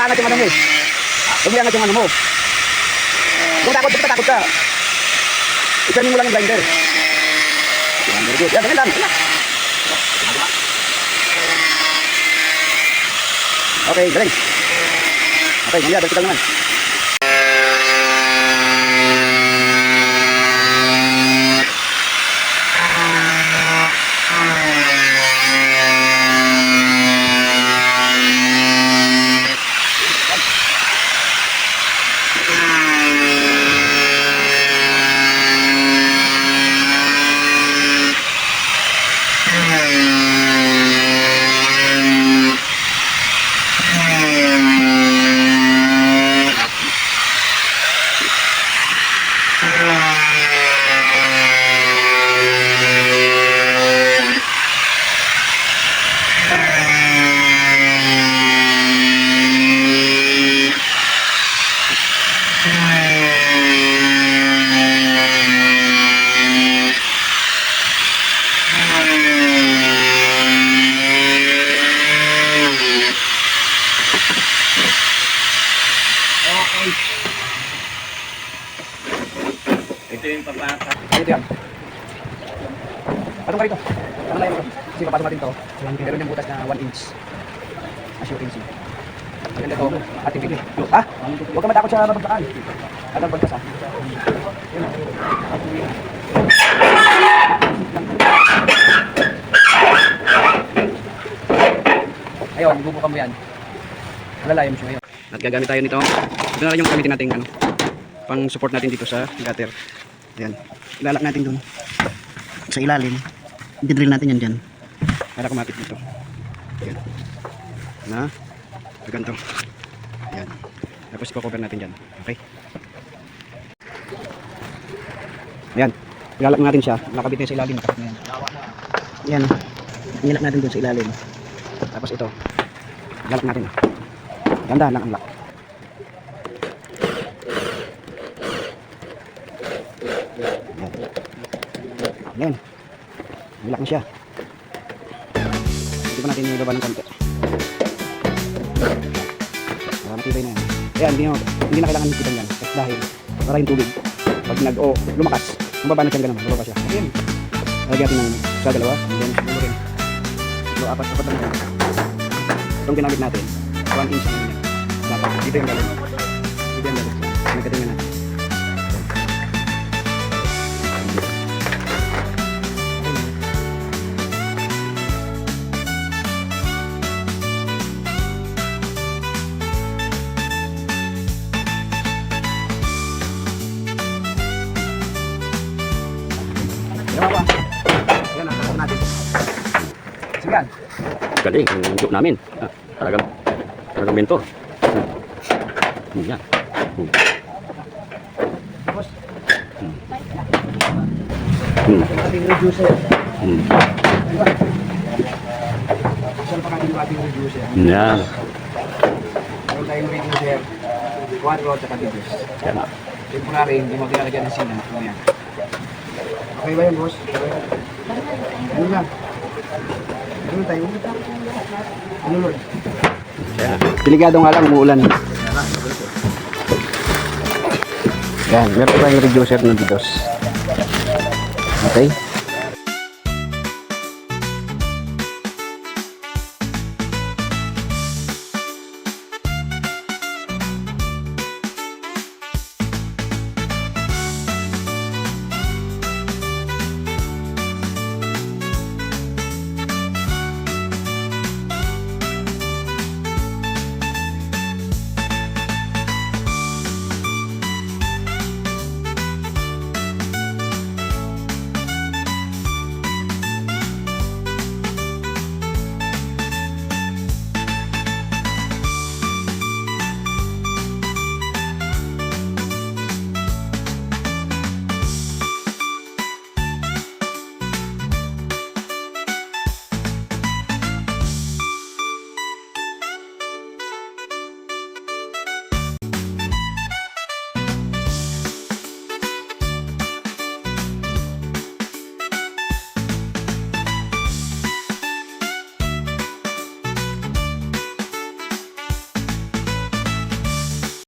nakaangat yung ano mo eh. Huwag mo iangat yung ano mo. Kung takot ka. I-turn mo lang yung grinder. Yan, very good. Yan, ganyan lang. Okay, galing. Okay, mamaya, vertical naman. Ito yung papata. Ito yan. Patong ka rito. Ano na yun ito? Kasi papasok natin ito. Meron yung butas na 1 inch. As you can see. Maganda ito. Ating bigay. Ha? Huwag ka matakot sa babagsakan. At ang bagkas ha. Ayun, bubukan mo yan. Malalaya mo siya ngayon. At gagamit tayo nito. Ito na lang yung gamitin natin ano, pang support natin dito sa gutter. Ayan. Ilalak natin dun sa ilalim. I-drill natin yan dyan para kumapit dito. Ayan. Na ganito. Ayan. Tapos i-cover natin dyan. Okay. Ayan. Ilalak natin siya. Nakabit na sa ilalim. Ayan. Ayan. Ilalak natin dun sa ilalim. Tapos ito. Ilalak natin. Ganda lang ang lock. Ayan. Nilak na siya. Hindi pa natin ibaba ng konti. Matibay na yan. Ayan, hindi na kailangan hipitan yan. Dahil para yung tubig. Pag lumakas, mababa na siyang ganun. Mababa siya. Ayan. Lagyan natin ng sa dalawa. And then, ulo rin. So, apat na yan. Itong ginamit natin. 1 inch na yan. Dapat. Dito yung galing. Dito yung galing. Nagkatingan natin. Ayan ang kasama natin. Sige yan. Galing, yung joke namin. Talagang mentor. Yan. Tapos, ating reducer. Diba? Saan pa natin yung ating reducer? Yan. Meron tayong reducer. 4 at saka reduce. Yan. Temporary, hindi mo ginalagyan ng sina. Ayan. Okay ba yun, boss? Ano lang? Ano tayo? Ano, Lord? Yan. Delikado nga lang, umuulan. Yan, meron tayong reducer ng DDoS. Okay?